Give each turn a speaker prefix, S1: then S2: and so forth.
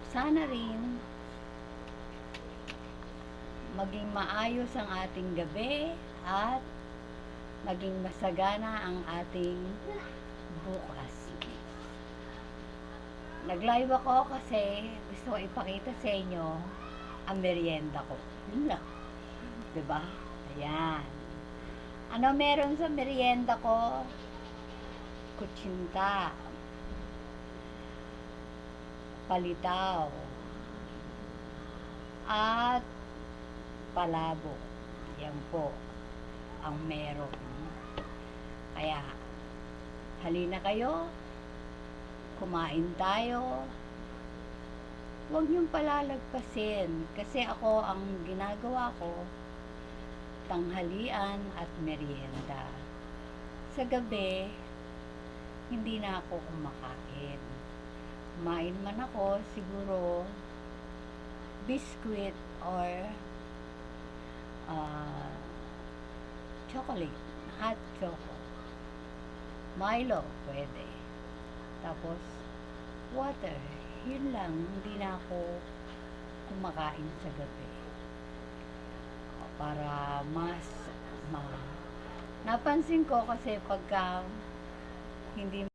S1: At sana rin maging maayos ang ating gabi at maging masagana ang ating bukas. Nag-live ako kasi gusto ko ipakita sa inyo ang merienda ko. Yun lang. Diba? Ayan. Ano meron sa merienda ko? Kutsinta, palitaw, at palabo. Yan po ang meron. Kaya, halina kayo, kumain tayo. Huwag niyong palalagpasin kasi ako ang ginagawa ko, tanghalian at merienda. Sa gabi, hindi na ako kumakain. Kumain man ako, siguro biscuit or chocolate, hot choco. Milo, pwede. Tapos, water. Yun lang, hindi na ako kumakain sa gabi. Para mas napansin ko kasi pagka hindi